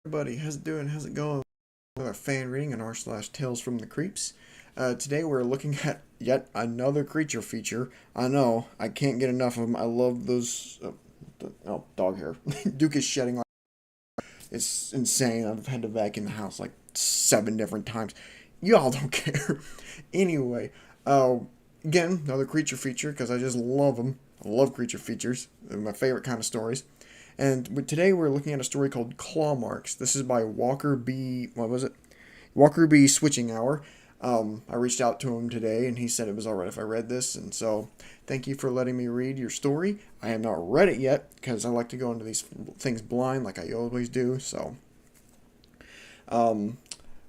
Everybody, how's it doing? How's it going? Another fan reading on r/Tales from the Creeps. Today we're looking at yet another creature feature. I know, I can't get enough of them. I love those. Dog hair. Duke is shedding. It's insane. I've had to vacuum the house like 7 different times. Y'all don't care. Anyway, uh, again, another creature feature because I just love them. I love creature features. They're my favorite kind of stories. And today we're looking at a story called Claw Marks. This is by Walker B. What was it? Walker B. Switching Hour. I reached out to him today, and he said it was alright if I read this. And so, thank you for letting me read your story. I have not read it yet because I like to go into these things blind, like I always do. So, all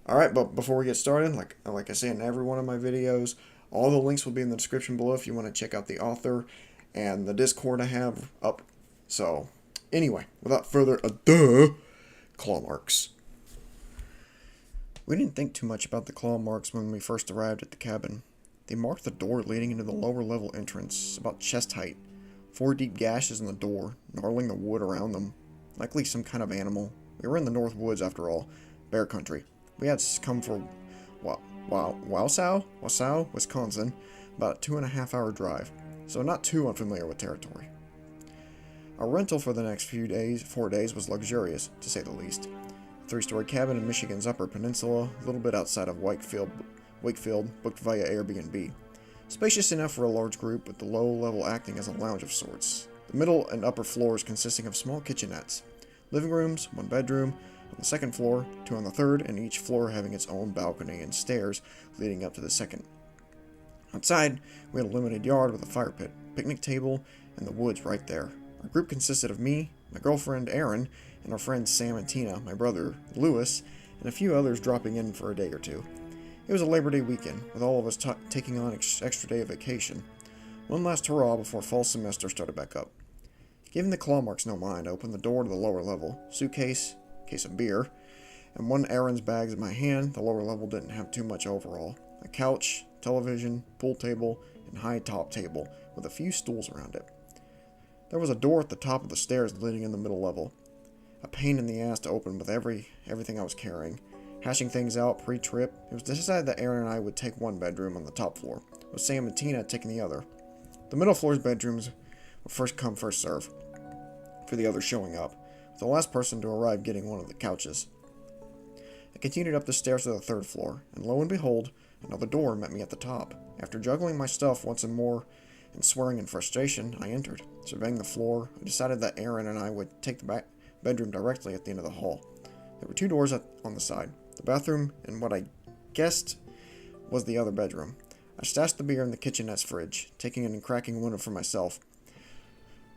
right. But before we get started, like I say in every one of my videos, all the links will be in the description below if you want to check out the author and the Discord I have up. So, anyway, without further ado, claw marks. We didn't think too much about the claw marks when we first arrived at the cabin. They marked the door leading into the lower level entrance, about chest height. 4 deep gashes in the door, gnarling the wood around them. Likely some kind of animal. We were in the North Woods after all. Bear country. We had come for Wausau, Wisconsin, about a 2.5 hour drive, so not too unfamiliar with territory. Our rental for the next 4 days, was luxurious, to say the least. A 3-story cabin in Michigan's Upper Peninsula, a little bit outside of Wakefield, booked via Airbnb. Spacious enough for a large group, with the low level acting as a lounge of sorts. The middle and upper floors consisting of small kitchenettes. Living rooms, 1 bedroom, on the 2nd floor, 2 on the 3rd, and each floor having its own balcony and stairs leading up to the 2nd. Outside, we had a limited yard with a fire pit, picnic table, and the woods right there. Our group consisted of me, my girlfriend Erin, and our friends Sam and Tina, my brother Lewis, and a few others dropping in for a day or two. It was a Labor Day weekend, with all of us taking on extra day of vacation. One last hurrah before fall semester started back up. Giving the claw marks no mind, I opened the door to the lower level, suitcase, case of beer, and one Erin's bags in my hand. The lower level didn't have too much overall. A couch, television, pool table, and high top table, with a few stools around it. There was a door at the top of the stairs leading in the middle level. A pain in the ass to open with everything I was carrying. Hashing things out pre-trip, it was decided that Erin and I would take 1 bedroom on the top floor, with Sam and Tina taking the other. The middle floor's bedrooms were first come, first serve, for the others showing up, with the last person to arrive getting one of the couches. I continued up the stairs to the 3rd floor, and lo and behold, another door met me at the top. After juggling my stuff once and more, and swearing in frustration, I entered. Surveying the floor, I decided that Erin and I would take the bedroom directly at the end of the hall. There were 2 doors on the side, the bathroom and what I guessed was the other bedroom. I stashed the beer in the kitchenette's fridge, taking and cracking one for myself.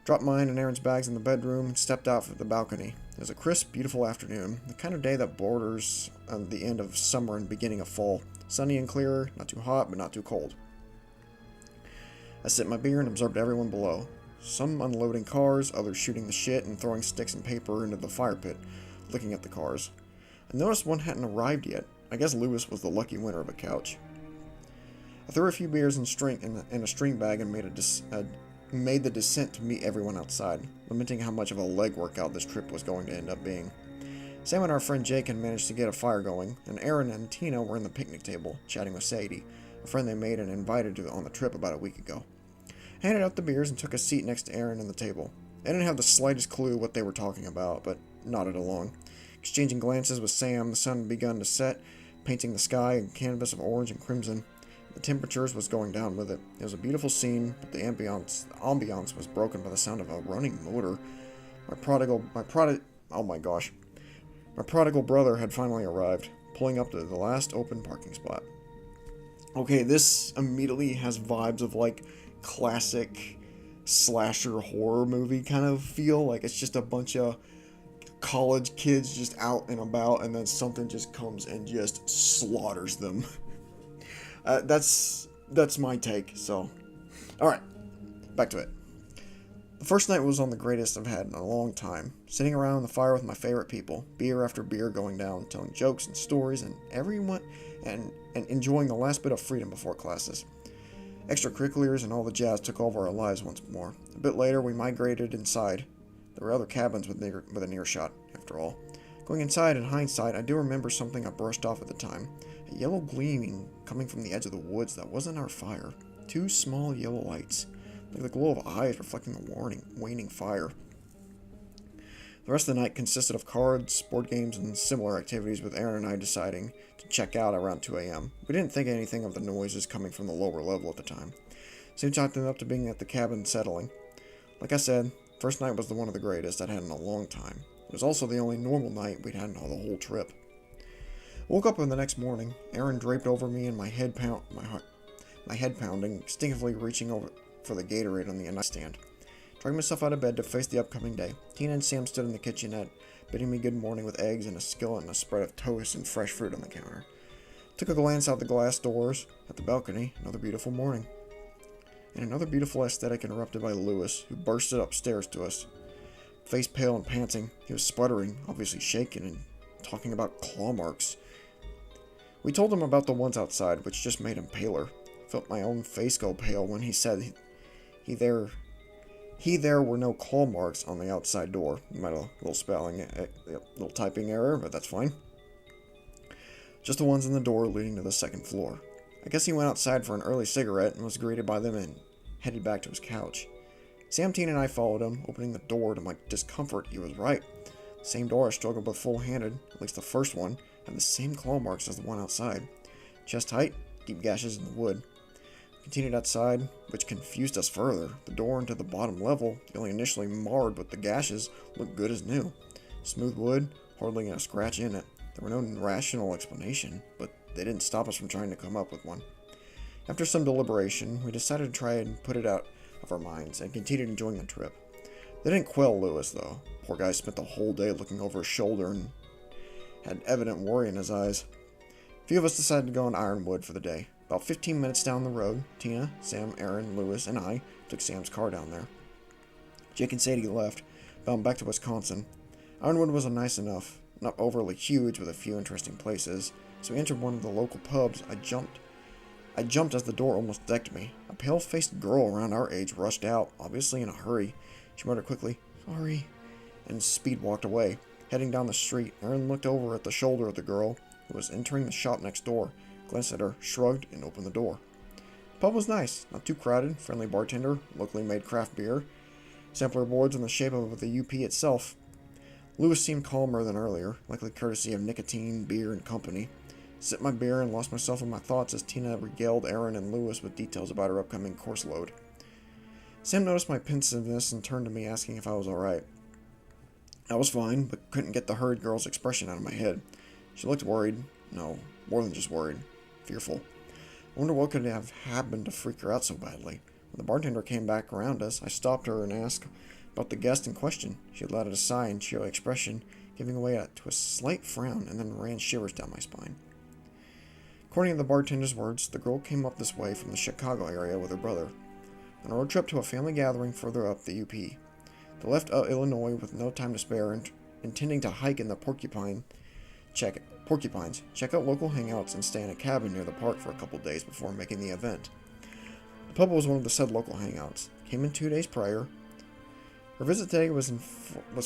Dropped mine and Erin's bags in the bedroom and stepped out for the balcony. It was a crisp, beautiful afternoon, the kind of day that borders on the end of summer and beginning of fall. Sunny and clear, not too hot but not too cold. I sipped my beer and observed everyone below. Some unloading cars, others shooting the shit and throwing sticks and paper into the fire pit, looking at the cars. I noticed one hadn't arrived yet. I guess Lewis was the lucky winner of a couch. I threw a few beers in a string bag and made the descent to meet everyone outside, lamenting how much of a leg workout this trip was going to end up being. Sam and our friend Jake had managed to get a fire going, and Erin and Tina were in the picnic table, chatting with Sadie, a friend they made and invited on the trip about a week ago. I handed out the beers and took a seat next to Erin on the table. I didn't have the slightest clue what they were talking about, but nodded along. Exchanging glances with Sam, the sun had begun to set, painting the sky a canvas of orange and crimson. The temperatures was going down with it. It was a beautiful scene, but the ambiance was broken by the sound of a running motor. My prodigal brother had finally arrived, pulling up to the last open parking spot. Okay, this immediately has vibes of like classic slasher horror movie kind of feel. Like it's just a bunch of college kids just out and about, and then something just comes and just slaughters them. That's my take. So, all right, back to it. The first night was on the greatest I've had in a long time. Sitting around the fire with my favorite people, beer after beer going down, telling jokes and stories, and enjoying the last bit of freedom before classes. Extracurriculars and all the jazz took over our lives once more. A bit later, we migrated inside. There were other cabins with an earshot, after all. Going inside, in hindsight, I do remember something I brushed off at the time. A yellow gleaming coming from the edge of the woods that wasn't our fire. Two small yellow lights, like the glow of eyes reflecting the waning fire. The rest of the night consisted of cards, board games, and similar activities, with Aaron and I deciding to check out around 2 a.m. We didn't think anything of the noises coming from the lower level at the time. Soon talked up to being at the cabin settling. Like I said, first night was one of the greatest I'd had in a long time. It was also the only normal night we'd had in the whole trip. Woke up on the next morning, Aaron draped over me and my head pounding, instinctively reaching over for the Gatorade on the nightstand. Dragging myself out of bed to face the upcoming day. Tina and Sam stood in the kitchenette, bidding me good morning with eggs and a skillet and a spread of toast and fresh fruit on the counter. Took a glance out the glass doors at the balcony. Another beautiful morning. And another beautiful aesthetic interrupted by Lewis, who bursted upstairs to us. Face pale and panting, he was sputtering, obviously shaken, and talking about claw marks. We told him about the ones outside, which just made him paler. Felt my own face go pale when he said there were no claw marks on the outside door. Might have a little spelling, little typing error, but that's fine. Just the ones in the door leading to the second floor. I guess he went outside for an early cigarette and was greeted by them and headed back to his couch. Sam, Tina, and I followed him, opening the door. To my discomfort, he was right. The same door I struggled with full-handed, at least the first one, had the same claw marks as the one outside. Chest height, deep gashes in the wood. Continued outside, which confused us further. The door into the bottom level, only initially marred with the gashes, looked good as new. Smooth wood, hardly a scratch in it. There were no rational explanation, but they didn't stop us from trying to come up with one. After some deliberation, we decided to try and put it out of our minds and continued enjoying the trip. They didn't quell Lewis, though. Poor guy spent the whole day looking over his shoulder and had evident worry in his eyes. A few of us decided to go on Ironwood for the day. About 15 minutes down the road, Tina, Sam, Aaron, Lewis, and I took Sam's car down there. Jake and Sadie left, bound back to Wisconsin. Ironwood was nice enough, not overly huge with a few interesting places, so we entered one of the local pubs. I jumped as the door almost decked me. A pale-faced girl around our age rushed out, obviously in a hurry. She muttered quickly, "Sorry," and speed walked away. Heading down the street, Aaron looked over at the shoulder of the girl, who was entering the shop next door, glanced at her, shrugged, and opened the door. The pub was nice, not too crowded, friendly bartender, locally made craft beer, sampler boards in the shape of the UP itself. Lewis seemed calmer than earlier, likely courtesy of nicotine, beer, and company. Sipped my beer and lost myself in my thoughts as Tina regaled Aaron and Lewis with details about her upcoming course load. Sam noticed my pensiveness and turned to me asking if I was alright. I was fine, but couldn't get the hurried girl's expression out of my head. She looked worried. No, more than just worried. Fearful. I wonder what could have happened to freak her out so badly. When the bartender came back around us, I stopped her and asked about the guest in question. She let out a sigh and cheery expression, giving way to a slight frown, and then ran shivers down my spine. According to the bartender's words, the girl came up this way from the Chicago area with her brother, on a road trip to a family gathering further up the UP. They left Illinois with no time to spare, and intending to hike in the porcupines, check out local hangouts, and stay in a cabin near the park for a couple days before making the event. The pub was one of the said local hangouts. Came in 2 days prior. Her visit today was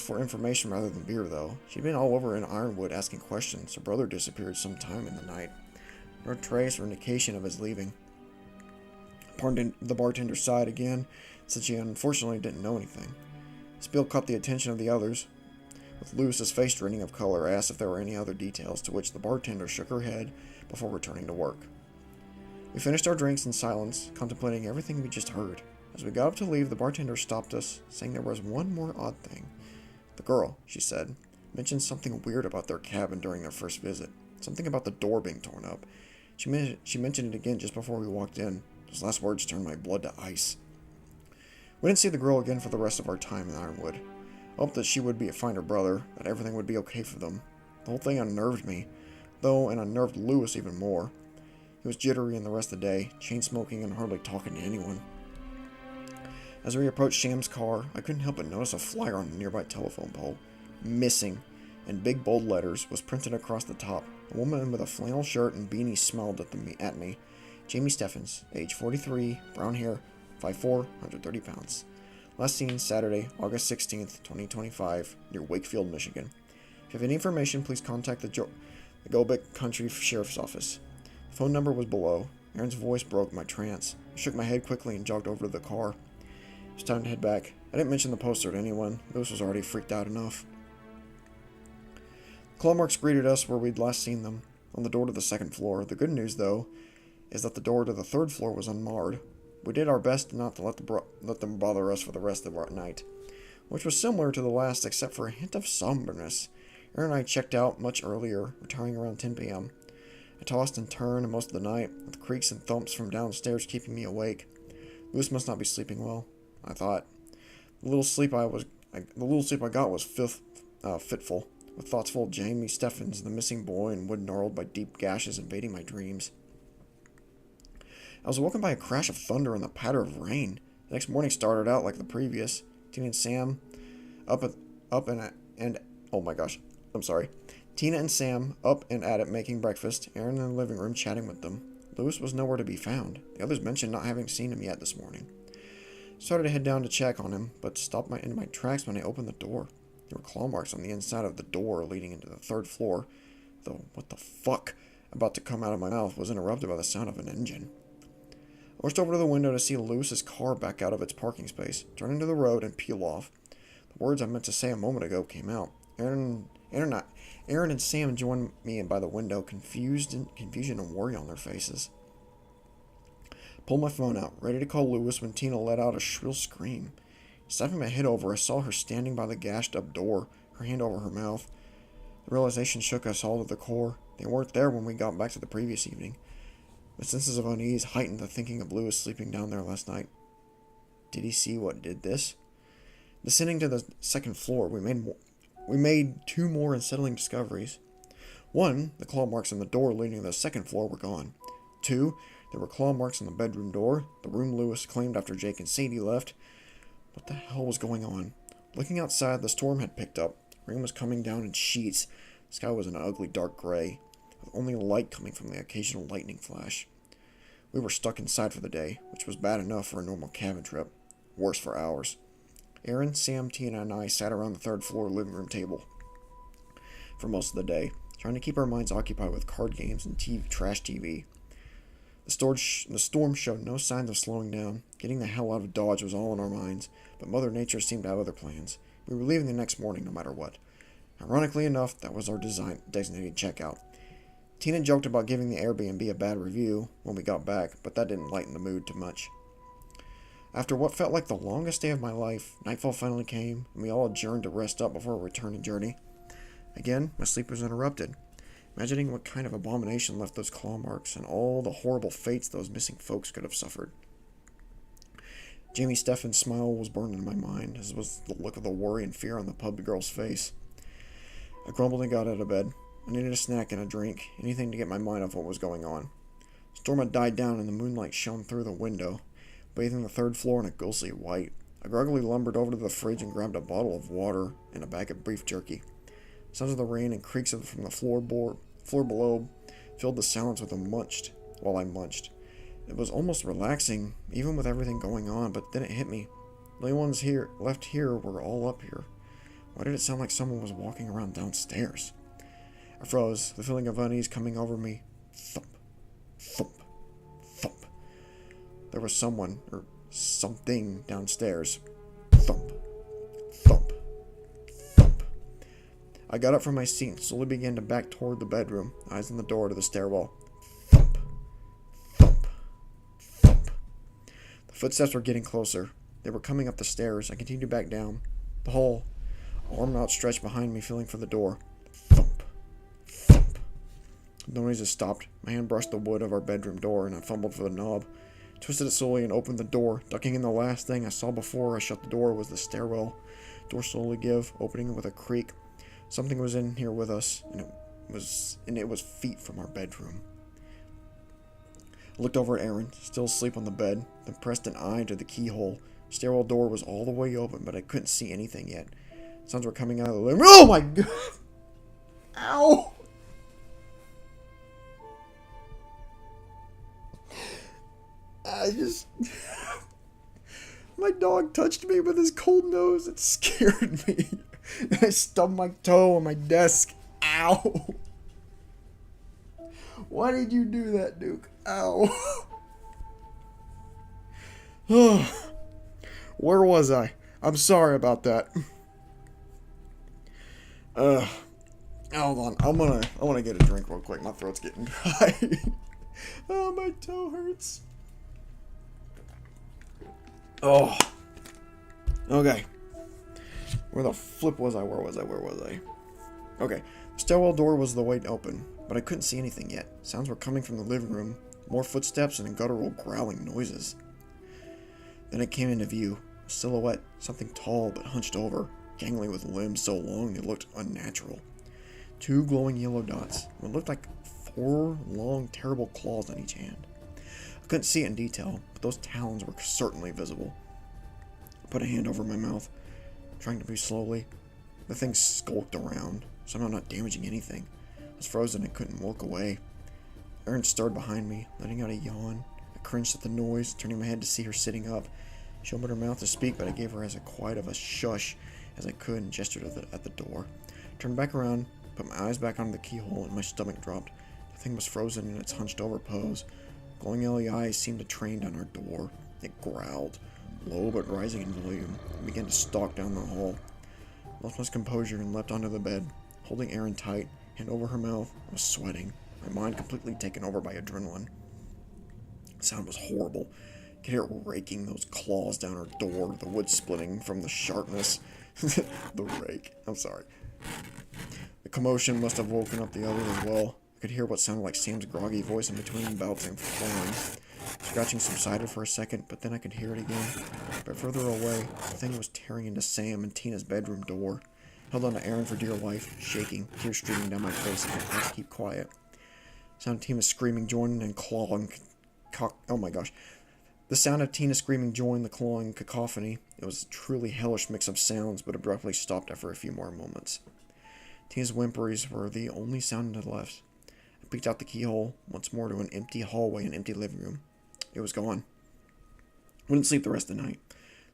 for information rather than beer, though. She'd been all over in Ironwood asking questions. Her brother disappeared sometime in the night. No trace or indication of his leaving. The bartender sighed again, said she unfortunately didn't know anything. Spiel caught the attention of the others. With Lewis's face draining of color, asked if there were any other details, to which the bartender shook her head before returning to work. We finished our drinks in silence, contemplating everything we just heard. As we got up to leave, the bartender stopped us, saying there was one more odd thing. The girl, she said, mentioned something weird about their cabin during their first visit. Something about the door being torn up. She mentioned it again just before we walked in. Those last words turned my blood to ice. We didn't see the girl again for the rest of our time in Ironwood. I hoped that she would find her brother, that everything would be okay for them. The whole thing unnerved me, and unnerved Lewis even more. He was jittery in the rest of the day, chain-smoking and hardly talking to anyone. As we approached Sam's car, I couldn't help but notice a flyer on a nearby telephone pole. "Missing," in big bold letters, was printed across the top. A woman with a flannel shirt and beanie smiled at me. Jamie Steffens, age 43, brown hair, 5'4", 130 pounds. Last seen Saturday, August 16th, 2025, near Wakefield, Michigan. If you have any information, please contact the Golbeck Country Sheriff's Office. The phone number was below. Aaron's voice broke my trance. I shook my head quickly and jogged over to the car. It was time to head back. I didn't mention the poster to anyone. Lewis was already freaked out enough. Claw marks greeted us where we'd last seen them, on the door to the second floor. The good news, though, is that the door to the third floor was unmarred. We did our best not to let them bother us for the rest of our night, which was similar to the last except for a hint of somberness. Aaron and I checked out much earlier, retiring around 10 p.m. I tossed and turned most of the night, with creaks and thumps from downstairs keeping me awake. Lewis must not be sleeping well, I thought. The little sleep I got was fitful, with thoughts full of Jamie Steffens, the missing boy, and wood gnarled by deep gashes invading my dreams. I was woken by a crash of thunder and the patter of rain. The next morning started out like the previous. Tina and Sam Tina and Sam up and at it making breakfast. Aaron in the living room chatting with them. Lewis was nowhere to be found. The others mentioned not having seen him yet this morning. Started to head down to check on him, but stopped in my tracks when I opened the door. There were claw marks on the inside of the door leading into the third floor, though what the fuck about to come out of my mouth was interrupted by the sound of an engine. I rushed over to the window to see Lewis's car back out of its parking space, turn into the road, and peel off. The words I meant to say a moment ago came out. Aaron and Sam joined me by the window, confusion and worry on their faces. Pulled my phone out, ready to call Lewis when Tina let out a shrill scream. Snapping my head over, I saw her standing by the gashed-up door, her hand over her mouth. The realization shook us all to the core. They weren't there when we got back to the previous evening. My senses of unease heightened the thinking of Lewis sleeping down there last night. Did he see what did this? Descending to the second floor, we made two more unsettling discoveries. One, the claw marks on the door leading to the second floor were gone. Two, there were claw marks on the bedroom door, the room Lewis claimed after Jake and Sadie left. What the hell was going on? Looking outside, the storm had picked up. Rain was coming down in sheets. The sky was an ugly dark gray, with only light coming from the occasional lightning flash. We were stuck inside for the day, which was bad enough for a normal cabin trip. Worse for ours. Aaron, Sam, Tina, and I sat around the third floor living room table for most of the day, trying to keep our minds occupied with card games and trash TV. The storm showed no signs of slowing down. Getting the hell out of Dodge was all in our minds, but Mother Nature seemed to have other plans. We were leaving the next morning no matter what. Ironically enough, that was our designated checkout. Tina joked about giving the Airbnb a bad review when we got back, but that didn't lighten the mood too much. After what felt like the longest day of my life, nightfall finally came, and we all adjourned to rest up before our returning journey. Again, my sleep was interrupted. Imagining what kind of abomination left those claw marks and all the horrible fates those missing folks could have suffered. Jamie Steffens' smile was burned in my mind, as was the look of the worry and fear on the pub girl's face. I grumbled and got out of bed. I needed a snack and a drink, anything to get my mind off what was going on. The storm had died down and the moonlight shone through the window, bathing the third floor in a ghostly white. I groggily lumbered over to the fridge and grabbed a bottle of water and a bag of beef jerky. Sounds of the rain and creaks from the floor below filled the silence with while I munched. It was almost relaxing, even with everything going on, but then it hit me. The only ones left here were all up here. Why did it sound like someone was walking around downstairs? I froze, the feeling of unease coming over me. Thump, thump, thump. There was someone, or something, downstairs. Thump, thump, thump. I got up from my seat and slowly began to back toward the bedroom, eyes on the door to the stairwell. Thump, thump, thump. The footsteps were getting closer. They were coming up the stairs. I continued back down the hall, arm outstretched behind me, feeling for the door. Thump, thump. The noises stopped. My hand brushed the wood of our bedroom door, and I fumbled for the knob. Twisted it slowly and opened the door, ducking in the last thing I saw before I shut the door was the stairwell. Door slowly give, opening with a creak. Something was in here with us, and it was feet from our bedroom. I looked over at Aaron, still asleep on the bed, then pressed an eye to the keyhole. The stairwell door was all the way open, but I couldn't see anything yet. Sounds were coming out of the living room. Oh my god! Ow! My dog touched me with his cold nose. It scared me. And I stubbed my toe on my desk. Ow. Why did you do that, Duke? Ow. Where was I? I'm sorry about that. Hold on. I wanna get a drink real quick. My throat's getting dry. Oh, my toe hurts. Oh. Okay. Where the flip was I? Where was I? Okay. The stairwell door was the way open, but I couldn't see anything yet. Sounds were coming from the living room. More footsteps and guttural growling noises. Then it came into view. A silhouette, something tall but hunched over, gangly with limbs so long they looked unnatural. 2 glowing yellow dots. What looked like 4 long, terrible claws on each hand. I couldn't see it in detail, but those talons were certainly visible. I put a hand over my mouth, trying to breathe slowly. The thing skulked around, somehow not damaging anything. I was frozen and couldn't walk away. Erin stirred behind me, letting out a yawn. I cringed at the noise, turning my head to see her sitting up. She opened her mouth to speak, but I gave her as quiet of a shush as I could and gestured at the door. I turned back around, put my eyes back onto the keyhole, and my stomach dropped. The thing was frozen in its hunched over pose. Glowing yellow eyes seemed to trained on our door. It growled, low but rising in volume, and began to stalk down the hall. I lost my composure and leapt onto the bed, holding Erin tight, hand over her mouth. I was sweating, my mind completely taken over by adrenaline. The sound was horrible. I could hear it raking those claws down her door, the wood splitting from the sharpness. The rake. I'm sorry. The commotion must have woken up the others as well. I could hear what sounded like Sam's groggy voice in between bouts and flowing. Scratching subsided for a second, but then I could hear it again. But further away, the thing was tearing into Sam and Tina's bedroom door. I held on to Erin for dear life, shaking, tears streaming down my face, and I had to keep quiet. Sound of Tina screaming joined and clawing. Oh my gosh. The sound of Tina screaming joined the clawing cacophony. It was a truly hellish mix of sounds, but abruptly stopped after a few more moments. Tina's whimperies were the only sound left. I peeked out the keyhole, once more to an empty hallway and empty living room. It was gone. Wouldn't sleep the rest of the night.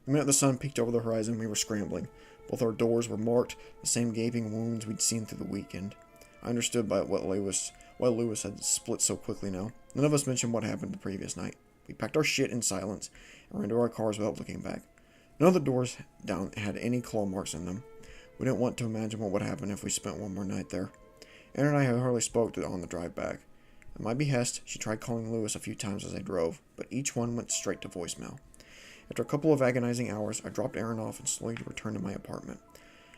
The minute the sun peeked over the horizon, we were scrambling. Both our doors were marked, the same gaping wounds we'd seen through the weekend. I understood why Lewis had split so quickly now. None of us mentioned what happened the previous night. We packed our shit in silence and ran to our cars without looking back. None of the doors down had any claw marks in them. We didn't want to imagine what would happen if we spent one more night there. Erin and I had hardly spoke on the drive back. At my behest, she tried calling Lewis a few times as I drove, but each one went straight to voicemail. After a couple of agonizing hours, I dropped Erin off and slowly returned to my apartment.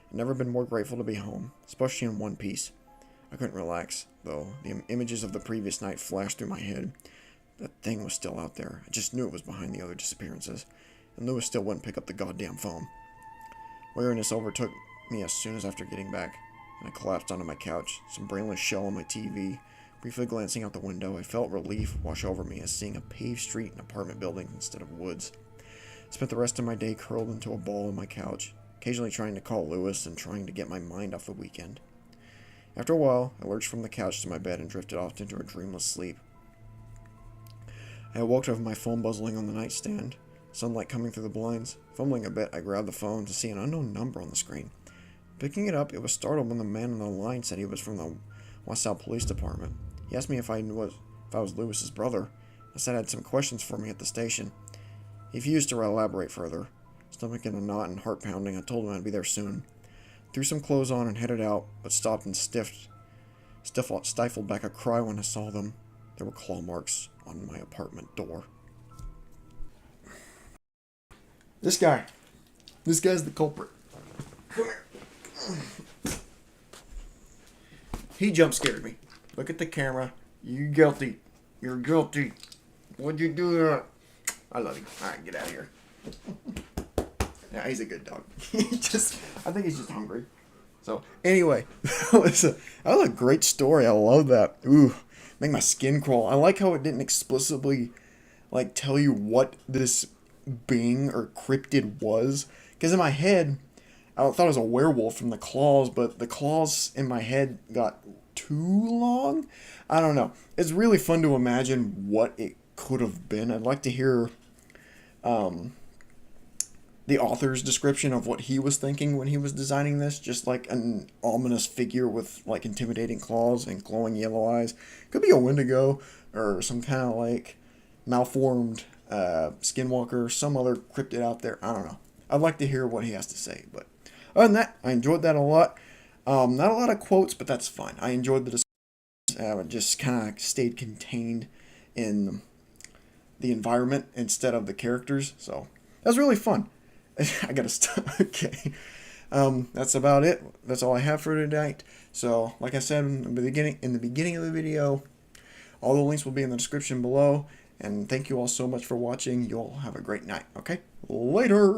I'd never been more grateful to be home, especially in one piece. I couldn't relax, though. The images of the previous night flashed through my head. That thing was still out there. I just knew it was behind the other disappearances. And Lewis still wouldn't pick up the goddamn phone. Weariness overtook me as soon as after getting back, and I collapsed onto my couch, some brainless shell on my TV. Briefly glancing out the window, I felt relief wash over me as seeing a paved street and apartment buildings instead of woods. I spent the rest of my day curled into a ball on my couch, occasionally trying to call Lewis and trying to get my mind off the weekend. After a while, I lurched from the couch to my bed and drifted off into a dreamless sleep. I awoke to have my phone buzzing on the nightstand, sunlight coming through the blinds. Fumbling a bit, I grabbed the phone to see an unknown number on the screen. Picking it up, it was startled when the man on the line said he was from the Wausau Police Department. He asked me if I was Lewis's brother. I said I had some questions for me at the station. He refused to elaborate further. Stomach in a knot and heart pounding, I told him I'd be there soon. Threw some clothes on and headed out, but stopped and stifled back a cry when I saw them. There were claw marks on my apartment door. This guy's the culprit. Come here. He jump scared me. Look at the camera. You're guilty. You're guilty. What'd you do that? I love you. Alright, get out of here. Yeah, he's a good dog. I think he's just hungry. So, anyway, that was a great story. I love that. Ooh, make my skin crawl. I like how it didn't explicitly, tell you what this being or cryptid was. Because in my head, I thought it was a werewolf from the claws, but the claws in my head got too long. I don't know. It's really fun to imagine what it could have been. I'd like to hear the author's description of what he was thinking when he was designing this, just like an ominous figure with like intimidating claws and glowing yellow eyes. Could be a Wendigo or some kind of like malformed skinwalker, some other cryptid out there. I don't know. I'd like to hear what he has to say. But other than that, I enjoyed that a lot. Not a lot of quotes, but that's fine. I enjoyed the discussion. It just kind of stayed contained in the environment instead of the characters. So that was really fun. I gotta stop. Okay. That's about it. That's all I have for tonight. So, like I said in the beginning of the video, all the links will be in the description below. And thank you all so much for watching. You all have a great night. Okay? Later!